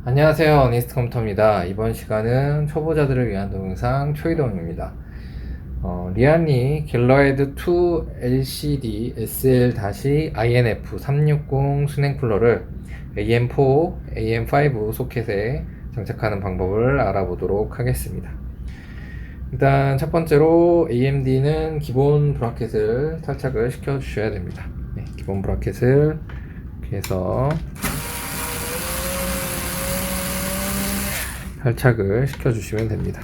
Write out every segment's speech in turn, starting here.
안녕하세요, 어니스트 컴퓨터입니다. 이번 시간은 초보자들을 위한 동영상 초이동입니다. 리안리 갤러헤드2 LCD SL-INF360 수냉 쿨러를 AM4, AM5 소켓에 장착하는 방법을 알아보도록 하겠습니다. 일단 첫 번째로 AMD는 기본 브라켓을 탈착을 시켜 주셔야 됩니다. 기본 브라켓을 이렇게 해서 탈착을 시켜주시면 됩니다.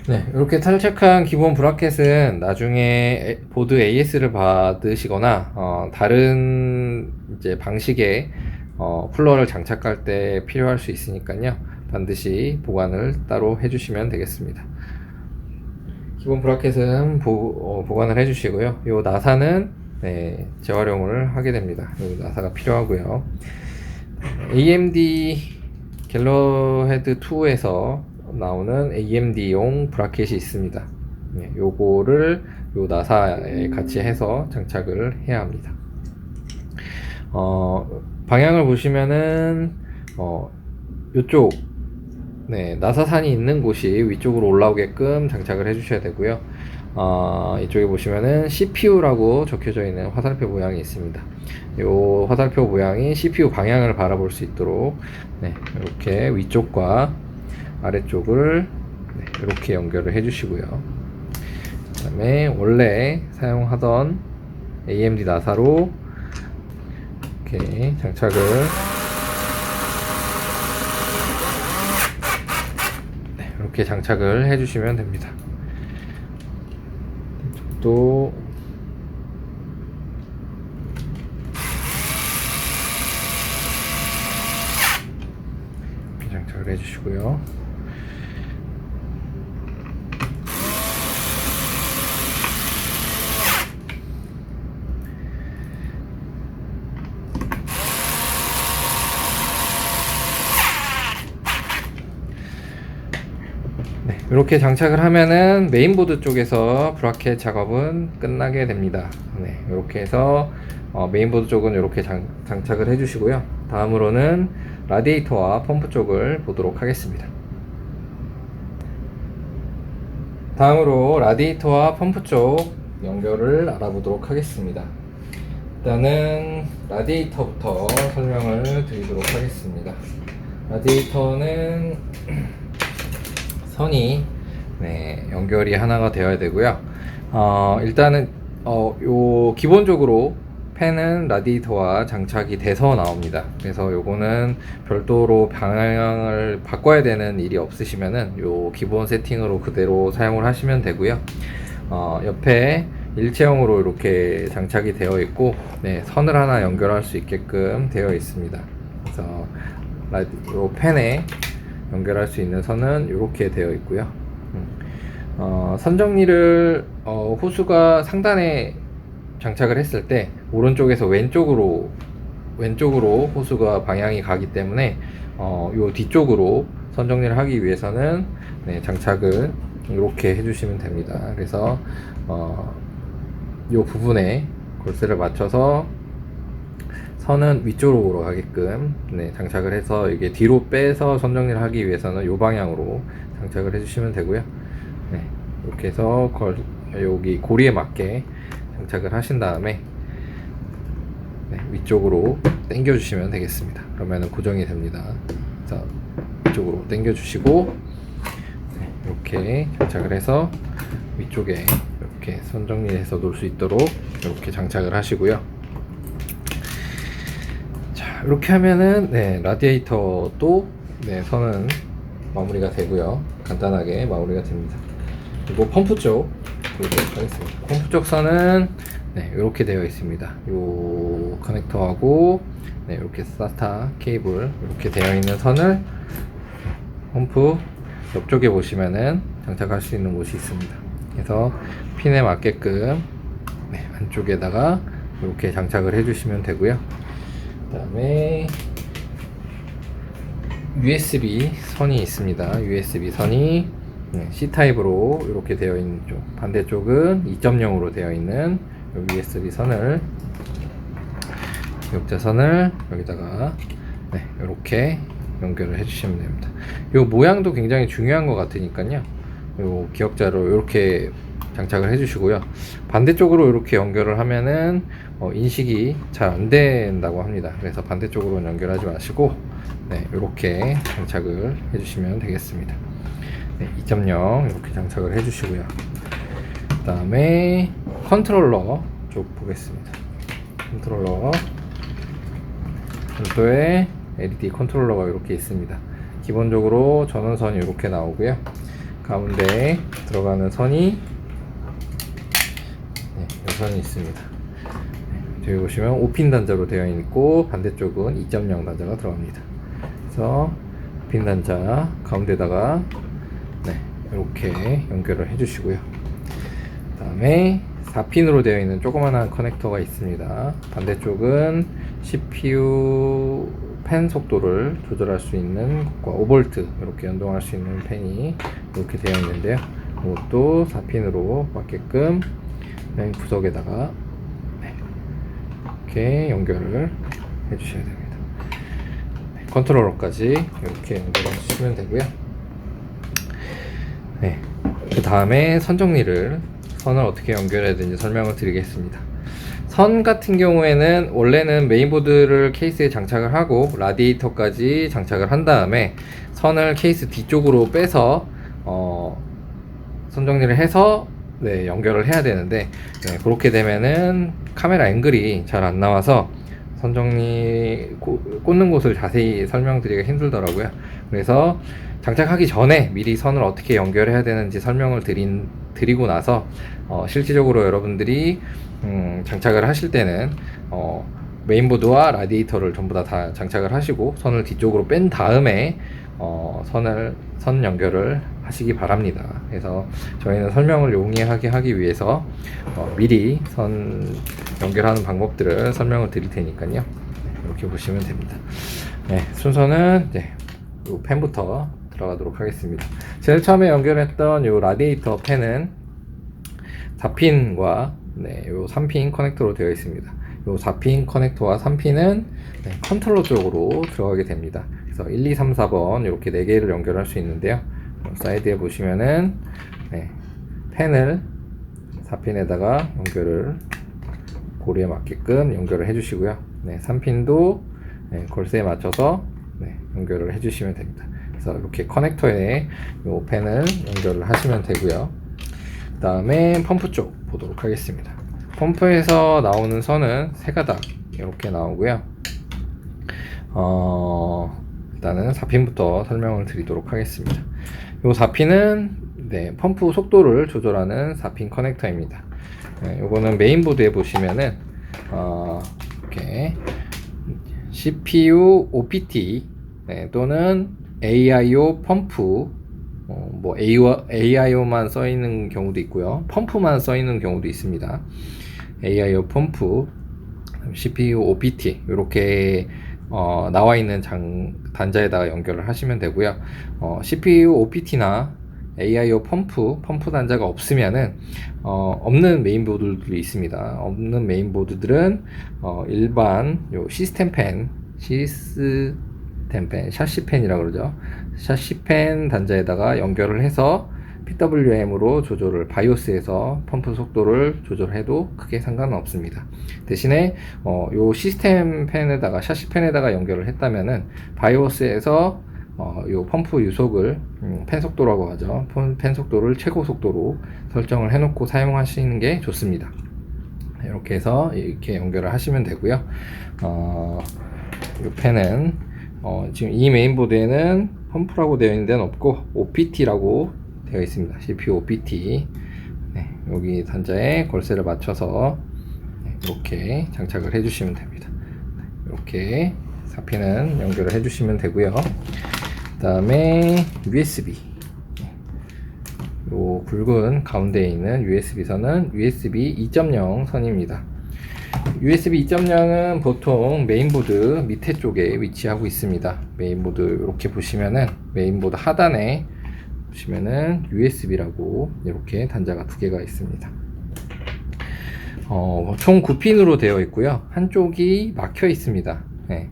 네, 이렇게 탈착한 기본 브라켓은 나중에 보드 AS를 받으시거나 다른 이제 방식의 쿨러를 장착할 때 필요할 수 있으니까요, 반드시 보관을 따로 해주시면 되겠습니다. 기본 브라켓은 보관을 해주시고요. 요 나사는 재활용을 하게 됩니다. 요 나사가 필요하고요. AMD 갤러헤드 2에서 나오는 AMD용 브라켓이 있습니다. 요거를 요 나사에 같이 해서 장착을 해야 합니다. 방향을 보시면은 요쪽 나사산이 있는 곳이 위쪽으로 올라오게끔 장착을 해주셔야 되고요. 이쪽에 보시면은 CPU라고 적혀져 있는 화살표 모양이 있습니다. 요 화살표 모양이 CPU 방향을 바라볼 수 있도록 이렇게 위쪽과 아래쪽을 이렇게 연결을 해주시고요. 그 다음에 원래 사용하던 AMD 나사로 이렇게 장착을 이렇게 장착을 해주시면 됩니다. 또 이렇게 장착을 해주시고요. 이렇게 장착을 하면은 메인보드 쪽에서 브라켓 작업은 끝나게 됩니다. 이렇게 해서 메인보드 쪽은 이렇게 장착을 해주시고요. 다음으로는 라디에이터와 펌프 쪽을 보도록 하겠습니다. 다음으로 라디에이터와 펌프 쪽 연결을 알아보도록 하겠습니다. 일단은 라디에이터부터 설명을 드리도록 하겠습니다. 라디에이터는 선이 연결이 하나가 되어야 되고요. 일단은 요 기본적으로 팬은 라디에이터와 장착이 돼서 나옵니다. 그래서 요거는 별도로 방향을 바꿔야 되는 일이 없으시면은 요 기본 세팅으로 그대로 사용을 하시면 되고요. 옆에 일체형으로 이렇게 장착이 되어 있고 선을 하나 연결할 수 있게끔 되어 있습니다. 그래서 요 팬에 연결할 수 있는 선은 이렇게 되어 있고요. 선 정리를 호수가 상단에 장착을 했을 때 오른쪽에서 왼쪽으로 호수가 방향이 가기 때문에 요 뒤쪽으로 선 정리를 하기 위해서는 장착을 이렇게 해주시면 됩니다. 그래서 요 부분에 골스를 맞춰서 선은 위쪽으로 가게끔 장착을 해서 이게 뒤로 빼서 선 정리를 하기 위해서는 이 방향으로 장착을 해주시면 되고요. 이렇게 해서 여기 고리에 맞게 장착을 하신 다음에 위쪽으로 당겨 주시면 되겠습니다. 그러면 고정이 됩니다. 자, 위쪽으로 당겨 주시고 이렇게 장착을 해서 위쪽에 이렇게 선 정리해서 놓을 수 있도록 이렇게 장착을 하시고요. 이렇게 하면은 라디에이터도 선은 마무리가 되고요. 간단하게 마무리가 됩니다. 그리고 펌프 쪽 보도록 하겠습니다. 펌프 쪽 선은 이렇게 되어 있습니다. 요 커넥터하고 이렇게 SATA 케이블 이렇게 되어 있는 선을 펌프 옆쪽에 보시면은 장착할 수 있는 곳이 있습니다. 그래서 핀에 맞게끔 안쪽에다가 이렇게 장착을 해주시면 되고요. 그 다음에 USB 선이 있습니다. USB 선이 C타입으로 이렇게 되어 있는 쪽, 반대쪽은 2.0으로 되어 있는 USB 선을, 기역자선을 여기다가 이렇게 연결을 해주시면 됩니다. 이 모양도 굉장히 중요한 것 같으니까요. 이 기역자로 이렇게 장착을 해주시고요. 반대쪽으로 이렇게 연결을 하면은 인식이 잘 안 된다고 합니다. 그래서 반대쪽으로 연결하지 마시고 이렇게 장착을 해주시면 되겠습니다. 2.0 이렇게 장착을 해주시고요. 그 다음에 컨트롤러 쪽 보겠습니다. 컨트롤러 별도의 LED 컨트롤러가 이렇게 있습니다. 기본적으로 전원선이 이렇게 나오고요. 가운데 들어가는 선이 이 선이 있습니다. 여기 보시면 5핀 단자로 되어 있고 반대쪽은 2.0 단자가 들어갑니다. 그래서 5핀 단자 가운데다가 이렇게 연결을 해주시고요. 그 다음에 4핀으로 되어 있는 조그만한 커넥터가 있습니다. 반대쪽은 CPU 펜 속도를 조절할 수 있는 것과 5V 이렇게 연동할 수 있는 펜이 이렇게 되어 있는데요. 이것도 4핀으로 맞게끔 맨 구석에다가 이렇게 연결을 해주셔야 됩니다. 컨트롤러까지 이렇게 연결해 주시면 되고요. 그 다음에 선 정리를, 선을 어떻게 연결해야 되는지 설명을 드리겠습니다. 선 같은 경우에는 원래는 메인보드를 케이스에 장착을 하고 라디에이터까지 장착을 한 다음에 선을 케이스 뒤쪽으로 빼서 선 정리를 해서 연결을 해야 되는데 그렇게 되면은 카메라 앵글이 잘 안 나와서 선 정리 꽂는 곳을 자세히 설명드리기가 힘들더라고요. 그래서 장착하기 전에 미리 선을 어떻게 연결해야 되는지 설명을 드리고 나서 실질적으로 여러분들이 장착을 하실 때는 메인보드와 라디에이터를 전부 다 장착을 하시고 선을 뒤쪽으로 뺀 다음에 선 연결을 하시기 바랍니다. 그래서 저희는 설명을 용이하게 하기 위해서 미리 선 연결하는 방법들을 설명을 드릴 테니까요. 이렇게 보시면 됩니다. 순서는 이 펜부터 들어가도록 하겠습니다. 제일 처음에 연결했던 이 라디에이터 펜은 4핀과 요 3핀 커넥터로 되어 있습니다. 요 4핀 커넥터와 3핀은 컨트롤러 쪽으로 들어가게 됩니다. 그래서 1, 2, 3, 4번 이렇게 4개를 연결할 수 있는데요. 사이드에 보시면은 펜을 4핀에다가 연결을 고리에 맞게끔 연결을 해주시고요. 3핀도 골세에 맞춰서 연결을 해주시면 됩니다. 그래서 이렇게 커넥터에 이 펜을 연결을 하시면 되고요. 그 다음에 펌프 쪽 보도록 하겠습니다. 펌프에서 나오는 선은 3가닥 이렇게 나오고요. 일단은 4핀부터 설명을 드리도록 하겠습니다. 이 4핀은 펌프 속도를 조절하는 4핀 커넥터입니다. 요거는 메인보드에 보시면은 이렇게 CPU OPT 또는 AIO 펌프, 뭐 AIO만 써 있는 경우도 있고요. 펌프만 써 있는 경우도 있습니다. AIO 펌프, CPU OPT 이렇게 나와 있는 단자에다가 연결을 하시면 되고요. CPU OPT나 AIO 펌프 단자가 없으면은 없는 메인보드들이 있습니다. 없는 메인보드들은 일반 요 시스템펜, 샤시펜이라고 그러죠. 샤시펜 단자에다가 연결을 해서 PWM으로 조절을, 바이오스에서 펌프 속도를 조절해도 크게 상관은 없습니다. 대신에 요 시스템 펜에다가, 샤시펜에다가 연결을 했다면은 바이오스에서 요 펌프 유속을 펜 속도라고 하죠. 펜 속도를 최고 속도로 설정을 해놓고 사용하시는 게 좋습니다. 이렇게 해서 이렇게 연결을 하시면 되고요. 이 펜은 지금 이 메인보드에는 펌프라고 되어 있는 데는 없고 OPT라고 되어 있습니다. CPU OPT. 여기 단자에 골세를 맞춰서 이렇게 장착을 해주시면 됩니다. 이렇게 4핀은 연결을 해주시면 되고요. 그 다음에 USB, 요 굵은 가운데에 있는 USB 선은 USB 2.0 선입니다. USB 2.0은 보통 메인보드 밑에 쪽에 위치하고 있습니다. 메인보드 이렇게 보시면은 메인보드 하단에 보시면은 USB라고 이렇게 단자가 두 개가 있습니다. 총 9핀으로 되어 있고요. 한쪽이 막혀 있습니다. 네.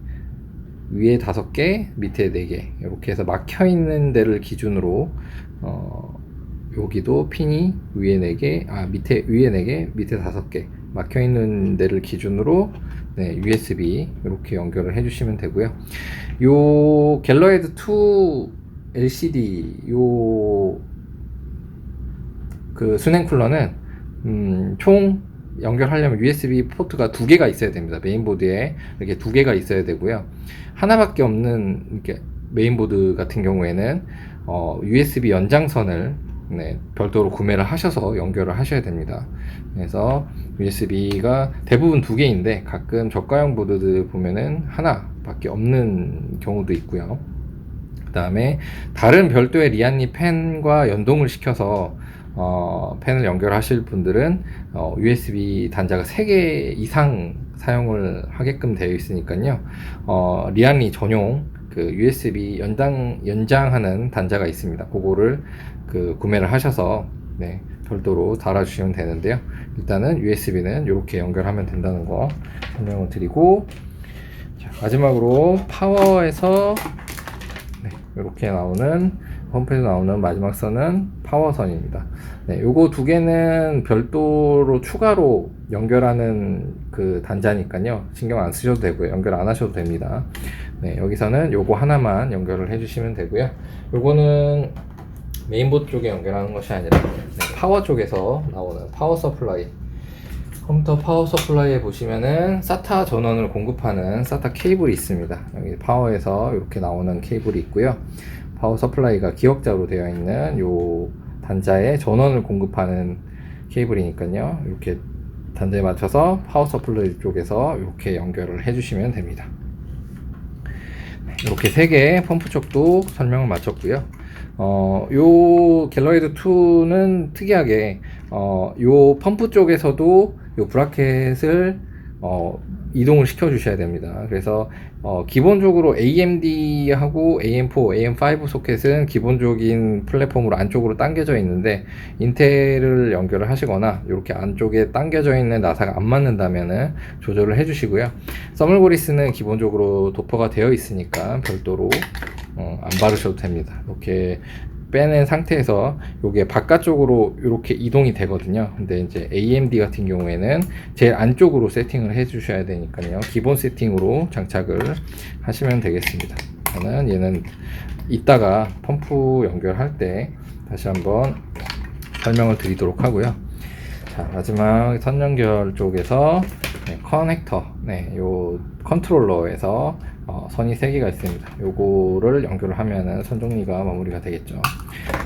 위에 5개, 밑에 4개 이렇게 해서 막혀 있는 데를 기준으로 여기도 핀이 위에 4개, 밑에 위에 4개, 밑에 5개 막혀 있는 데를 기준으로 네, USB 이렇게 연결을 해주시면 되고요. 요 갤러헤드 2 LCD 요 그 수냉 쿨러는 총 연결하려면 USB 포트가 2개가 있어야 됩니다. 메인보드에 이렇게 2개가 있어야 되고요. 하나밖에 없는 이렇게 메인보드 같은 경우에는 USB 연장선을 네, 별도로 구매를 하셔서 연결을 하셔야 됩니다. 그래서 USB가 대부분 2개인데 가끔 저가형 보드들 보면은 하나밖에 없는 경우도 있고요. 그 다음에 다른 별도의 리안리 펜과 연동을 시켜서 펜을 연결하실 분들은 USB 단자가 3개 이상 사용을 하게끔 되어 있으니까요. 리안리 전용 그 USB 연장하는 단자가 있습니다. 그거를 구매를 하셔서 네, 별도로 달아주시면 되는데요. 일단은 USB는 이렇게 연결하면 된다는 거 설명을 드리고, 자, 마지막으로 파워에서 네, 이렇게 나오는 홈페이지에 나오는 마지막 선은 파워선입니다. 네, 요거 2개는 별도로 추가로 연결하는 그 단자니까요. 신경 안 쓰셔도 되고요. 연결 안 하셔도 됩니다. 네, 여기서는 요거 하나만 연결을 해주시면 되고요. 요거는 메인보드 쪽에 연결하는 것이 아니라 네, 파워 쪽에서 나오는 파워 서플라이, 컴퓨터 파워 서플라이에 보시면은 SATA 전원을 공급하는 SATA 케이블이 있습니다. 여기 파워에서 이렇게 나오는 케이블이 있고요. 파워 서플라이가 기역자로 되어 있는 요 단자에 전원을 공급하는 케이블이니까요. 이렇게 단자에 맞춰서 파워 서플라이 쪽에서 이렇게 연결을 해주시면 됩니다. 이렇게 3개 펌프 쪽도 설명을 마쳤고요. 요 갤러헤드 2는 특이하게 요 펌프 쪽에서도 요 브라켓을 이동을 시켜 주셔야 됩니다. 그래서 기본적으로 AMD하고 AM4, AM5 소켓은 기본적인 플랫폼으로 안쪽으로 당겨져 있는데, 인텔을 연결을 하시거나 이렇게 안쪽에 당겨져 있는 나사가 안 맞는다면은 조절을 해 주시고요. 서멀고리스는 기본적으로 도퍼가 되어 있으니까 별도로 안 바르셔도 됩니다. 이렇게 빼낸 상태에서 요게 바깥쪽으로 이렇게 이동이 되거든요. 근데 이제 AMD 같은 경우에는 제일 안쪽으로 세팅을 해 주셔야 되니까요. 기본 세팅으로 장착을 하시면 되겠습니다. 저는 얘는 이따가 펌프 연결할 때 다시 한번 설명을 드리도록 하고요. 자, 마지막 선 연결 쪽에서 네, 커넥터, 네, 요 컨트롤러에서 선이 3개가 있습니다. 요거를 연결을 하면은 선 정리가 마무리가 되겠죠.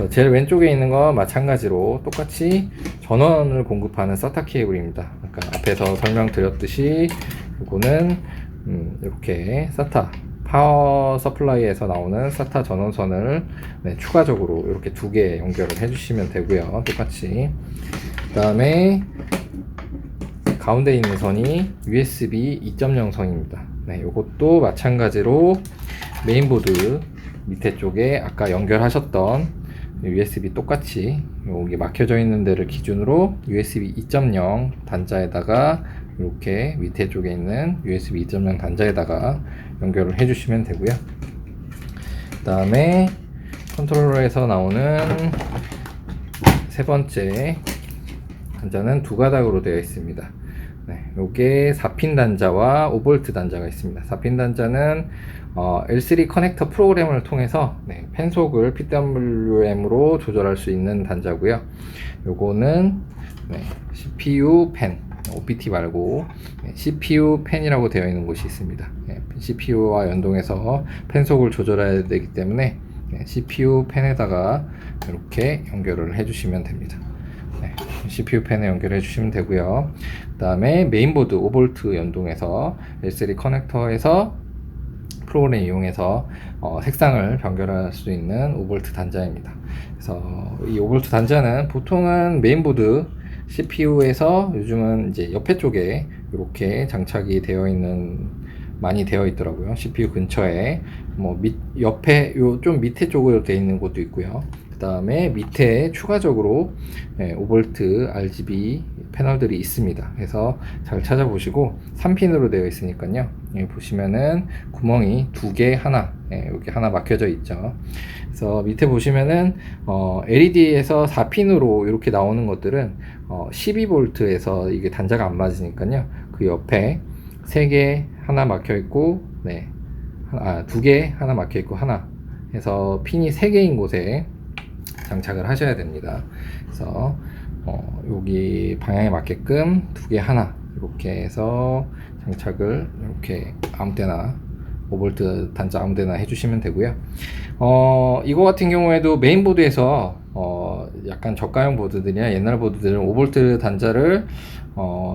제일 왼쪽에 있는 거 마찬가지로 똑같이 전원을 공급하는 SATA 케이블입니다. 그러니까 앞에서 설명드렸듯이 요거는 이렇게 SATA 파워 서플라이에서 나오는 SATA 전원선을 네, 추가적으로 이렇게 2개 연결을 해주시면 되고요. 똑같이. 그 다음에 가운데 있는 선이 USB 2.0 선입니다. 네, 이것도 마찬가지로 메인보드 밑에 쪽에 아까 연결하셨던 USB 똑같이 여기 막혀져 있는 데를 기준으로 USB 2.0 단자에다가 이렇게 밑에 쪽에 있는 USB 2.0 단자에다가 연결을 해주시면 되고요. 그 다음에 컨트롤러에서 나오는 세 번째 단자는 2가닥으로 되어 있습니다. 네, 요게 4핀 단자와 5V 단자가 있습니다. 4핀 단자는 L3 커넥터 프로그램을 통해서 네, 펜속을 PWM으로 조절할 수 있는 단자고요. 요거는 네, CPU 펜, OPT 말고 네, CPU 펜이라고 되어 있는 곳이 있습니다. 네, CPU와 연동해서 펜속을 조절해야 되기 때문에 네, CPU 펜에다가 이렇게 연결을 해주시면 됩니다. 네, CPU 펜에 연결해 주시면 되고요. 그 다음에 메인보드 5V 연동해서 L3 커넥터에서 프로그램 이용해서 색상을 변경할 수 있는 5V 단자입니다. 그래서 이 5V 단자는 보통은 메인보드 CPU에서 요즘은 이제 옆에 쪽에 이렇게 장착이 되어 있는 많이 되어 있더라고요. CPU 근처에 뭐 옆에 요 좀 밑에 쪽으로 되어 있는 곳도 있고요. 그 다음에 밑에 추가적으로 5V RGB 패널들이 있습니다. 그래서 잘 찾아보시고 3핀으로 되어 있으니까요. 여기 보시면은 구멍이 두 개 하나 여기 하나 막혀져 있죠. 그래서 밑에 보시면은 LED에서 4핀으로 이렇게 나오는 것들은 12V에서 이게 단자가 안 맞으니까요. 그 옆에 3개 하나 막혀 있고 두 개 하나 막혀 있고 하나 해서 핀이 3개인 곳에 장착을 하셔야 됩니다. 그래서 여기 방향에 맞게끔 2개 하나 이렇게 해서 장착을 이렇게 아무 때나 5V 단자 아무 데나 해주시면 되고요. 이거 같은 경우에도 메인보드에서 약간 저가형 보드들이나 옛날 보드들은 5V 단자를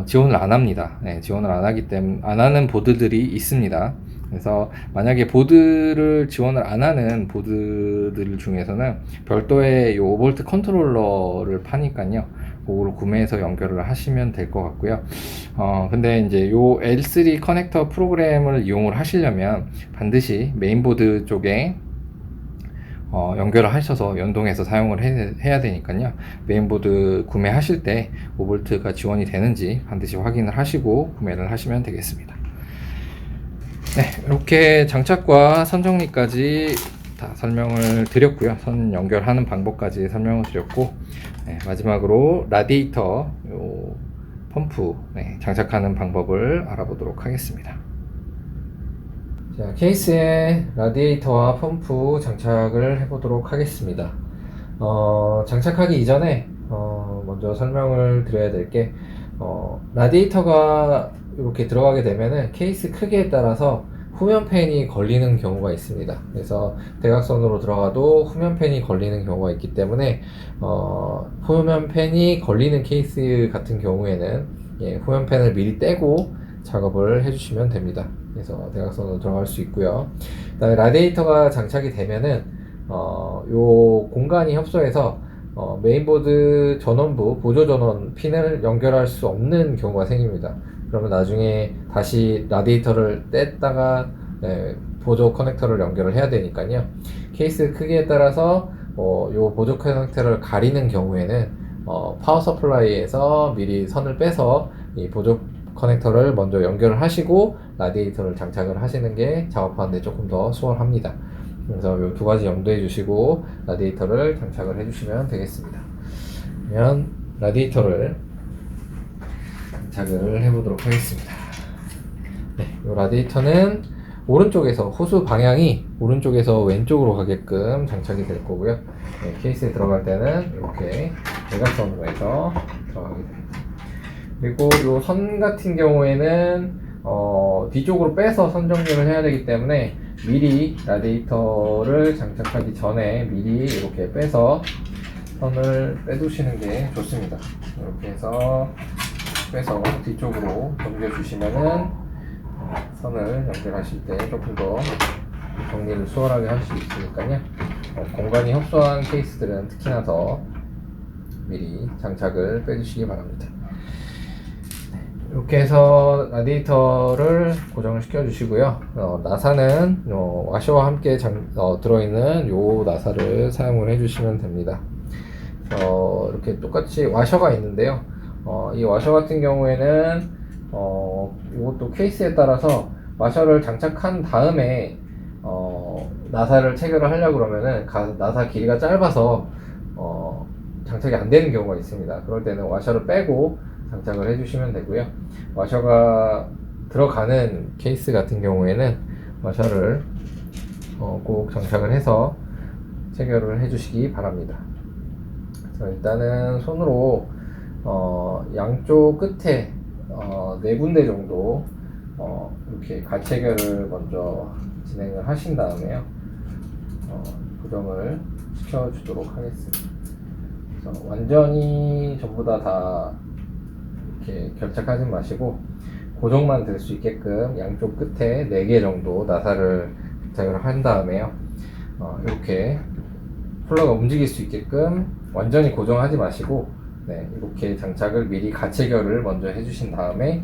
지원을 안 합니다. 지원을 안 하기 때문에 안 하는 보드들이 있습니다. 그래서 만약에 보드를 지원을 안 하는 보드들 중에서는 별도의 요 5V 컨트롤러를 파니까요. 그걸 구매해서 연결을 하시면 될 것 같고요. 근데 이제 요 L3 커넥터 프로그램을 이용을 하시려면 반드시 메인보드 쪽에 연결을 하셔서 연동해서 사용을 해야 되니까요. 메인보드 구매하실 때 5V가 지원이 되는지 반드시 확인을 하시고 구매를 하시면 되겠습니다. 네, 이렇게 장착과 선 정리까지 다 설명을 드렸고요. 선 연결하는 방법까지 설명을 드렸고, 마지막으로 라디에이터 요 펌프 장착하는 방법을 알아보도록 하겠습니다. 자, 케이스에 라디에이터와 펌프 장착을 해보도록 하겠습니다. 장착하기 이전에 먼저 설명을 드려야 될 게 라디에이터가 이렇게 들어가게 되면은 케이스 크기에 따라서 후면 팬이 걸리는 경우가 있습니다. 그래서 대각선으로 들어가도 후면 팬이 걸리는 경우가 있기 때문에 후면 팬이 걸리는 케이스 같은 경우에는 후면 팬을 미리 떼고 작업을 해주시면 됩니다. 그래서 대각선으로 들어갈 수 있고요. 그다음에 라디에이터가 장착이 되면은 요 공간이 협소해서 메인보드 전원부 보조 전원 핀을 연결할 수 없는 경우가 생깁니다. 그러면 나중에 다시 라디에이터를 뗐다가 보조 커넥터를 연결을 해야 되니까요. 케이스 크기에 따라서 요 보조 커넥터를 가리는 경우에는 파워 서플라이에서 미리 선을 빼서 이 보조 커넥터를 먼저 연결을 하시고 라디에이터를 장착을 하시는 게 작업하는데 조금 더 수월합니다. 그래서 이 두 가지 염두해 주시고 라디에이터를 장착을 해 주시면 되겠습니다. 그러면 라디에이터를 장착을 해 보도록 하겠습니다. 이 라디에이터는 오른쪽에서 호수 방향이 오른쪽에서 왼쪽으로 가게끔 장착이 될 거고요. 케이스에 들어갈 때는 이렇게 대각선으로 해서 들어가게 됩니다. 그리고 이 선 같은 경우에는 뒤쪽으로 빼서 선 정리를 해야 되기 때문에 미리 라디에이터를 장착하기 전에 미리 이렇게 빼서 선을 빼두시는 게 좋습니다. 이렇게 해서 빼서 뒤쪽으로 넘겨주시면은 선을 연결하실 때 조금 더 정리를 수월하게 할 수 있으니까요. 공간이 협소한 케이스들은 특히나 더 미리 장착을 빼주시기 바랍니다. 이렇게 해서 라디에이터를 고정을 시켜 주시고요. 나사는 와셔와 함께 들어있는 요 나사를 사용을 해 주시면 됩니다. 이렇게 똑같이 와셔가 있는데요. 이 와셔 같은 경우에는 이것도 케이스에 따라서 와셔를 장착한 다음에 나사를 체결을 하려고 그러면은 나사 길이가 짧아서 장착이 안 되는 경우가 있습니다. 그럴 때는 와셔를 빼고 장착을 해주시면 되고요. 와셔가 들어가는 케이스 같은 경우에는 와셔를 꼭 장착을 해서 체결을 해주시기 바랍니다. 그래서 일단은 손으로 양쪽 끝에 4군데 정도 이렇게 가체결을 먼저 진행을 하신 다음에요. 고정을 시켜주도록 하겠습니다. 그래서 완전히 전부 다 이렇게 결착하지 마시고 고정만 될 수 있게끔 양쪽 끝에 4개 정도 나사를 장착을 한 다음에요. 이렇게 쿨러가 움직일 수 있게끔 완전히 고정하지 마시고 네, 이렇게 장착을 미리 가체결을 먼저 해주신 다음에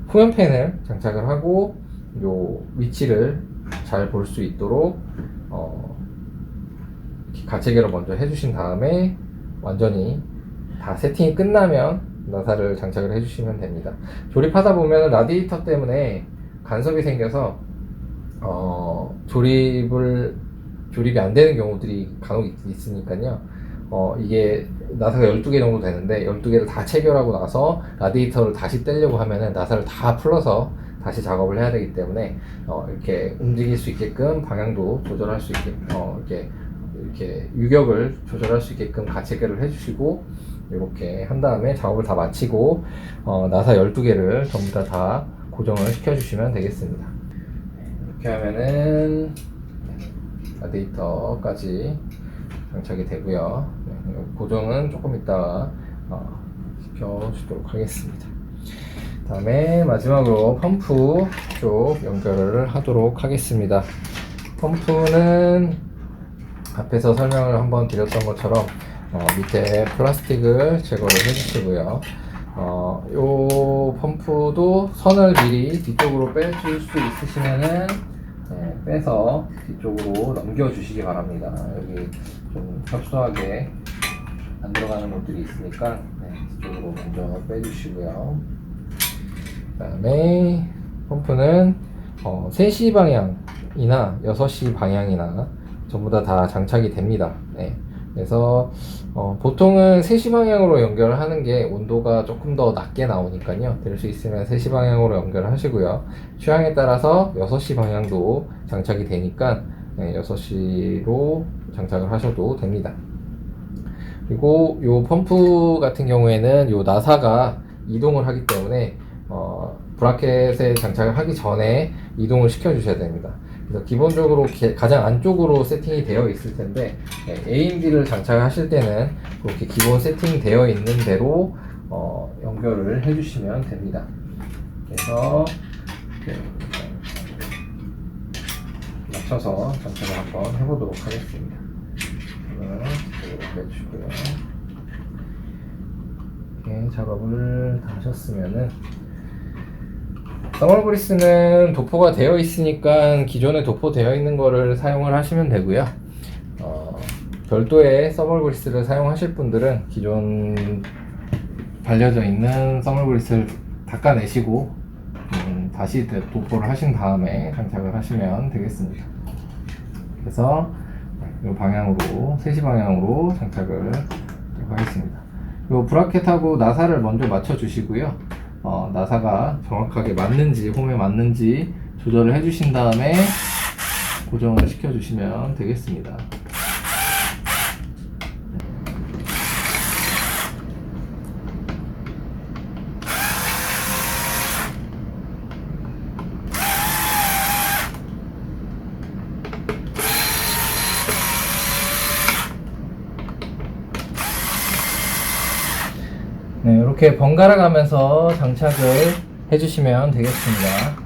후면 팬을 장착을 하고 요 위치를 잘 볼 수 있도록 이렇게 가체결을 먼저 해주신 다음에 완전히 다 세팅이 끝나면 나사를 장착을 해주시면 됩니다. 조립하다 보면 라디에이터 때문에 간섭이 생겨서 조립이 안 되는 경우들이 간혹 있으니까요. 이게 나사가 12개 정도 되는데 12개를 다 체결하고 나서 라디에이터를 다시 떼려고 하면은 나사를 다 풀러서 다시 작업을 해야 되기 때문에 이렇게 움직일 수 있게끔 방향도 조절할 수 있게 이렇게 유격을 조절할 수 있게끔 가체결을 해주시고 이렇게 한 다음에 작업을 다 마치고 나사 12개를 전부 다 고정을 시켜주시면 되겠습니다. 이렇게 하면은 라디에이터까지 장착이 되고요. 네, 고정은 조금 이따가 시켜주도록 하겠습니다. 다음에 마지막으로 펌프 쪽 연결을 하도록 하겠습니다. 펌프는 앞에서 설명을 한번 드렸던 것처럼 밑에 플라스틱을 제거를 해주시고요. 요 펌프도 선을 미리 뒤쪽으로 빼줄 수 있으시면은 빼서 뒤쪽으로 넘겨주시기 바랍니다. 여기 좀 협소하게 안 들어가는 곳들이 있으니까 뒤쪽으로 먼저 빼주시고요. 그 다음에 펌프는 3시 방향이나 6시 방향이나 전부 다 장착이 됩니다. 그래서 보통은 3시 방향으로 연결을 하는 게 온도가 조금 더 낮게 나오니까요. 될 수 있으면 3시 방향으로 연결을 하시고요. 취향에 따라서 6시 방향도 장착이 되니까 6시로 장착을 하셔도 됩니다. 그리고 요 펌프 같은 경우에는 요 나사가 이동을 하기 때문에 브라켓에 장착을 하기 전에 이동을 시켜 주셔야 됩니다. 그래서 기본적으로 가장 안쪽으로 세팅이 되어 있을 텐데 AMD를 장착하실 때는 그렇게 기본 세팅되어 있는 대로 연결을 해주시면 됩니다. 그래서 맞춰서 장착을 한번 해보도록 하겠습니다. 이렇게 해주시고요. 이렇게 작업을 다 하셨으면은 서멀브리스는 도포가 되어 있으니까 기존에 도포되어 있는 거를 사용을 하시면 되고요. 별도의 서멀브리스를 사용하실 분들은 기존 발려져 있는 서멀브리스를 닦아내시고 다시 도포를 하신 다음에 장착을 하시면 되겠습니다. 그래서 이 방향으로 3시 방향으로 장착을 하겠습니다. 이 브라켓하고 나사를 먼저 맞춰 주시고요. 나사가 정확하게 맞는지 홈에 맞는지 조절을 해주신 다음에 고정을 시켜주시면 되겠습니다. 네, 이렇게 번갈아 가면서 장착을 해주시면 되겠습니다.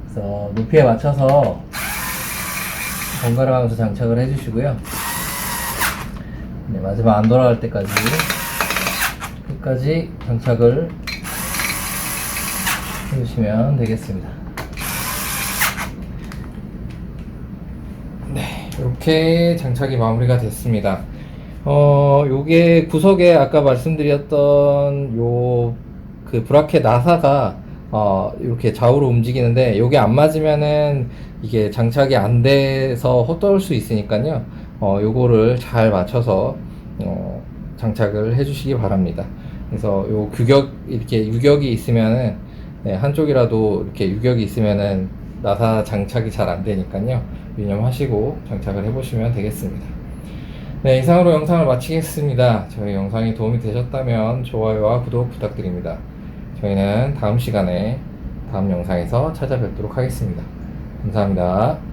그래서 높이에 맞춰서 번갈아 가면서 장착을 해주시고요. 네, 마지막 안 돌아갈 때까지 끝까지 장착을 해주시면 되겠습니다. 네, 이렇게 장착이 마무리가 됐습니다. 요게 구석에 아까 말씀드렸던 그 브라켓 나사가 이렇게 좌우로 움직이는데 요게 안 맞으면은 이게 장착이 안 돼서 헛돌 수 있으니까요. 요거를 잘 맞춰서 장착을 해 주시기 바랍니다. 그래서 요 이렇게 유격이 있으면은 한쪽이라도 이렇게 유격이 있으면은 나사 장착이 잘 안 되니까요. 유념하시고 장착을 해 보시면 되겠습니다. 네, 이상으로 영상을 마치겠습니다. 저희 영상이 도움이 되셨다면 좋아요와 구독 부탁드립니다. 저희는 다음 시간에 다음 영상에서 찾아뵙도록 하겠습니다. 감사합니다.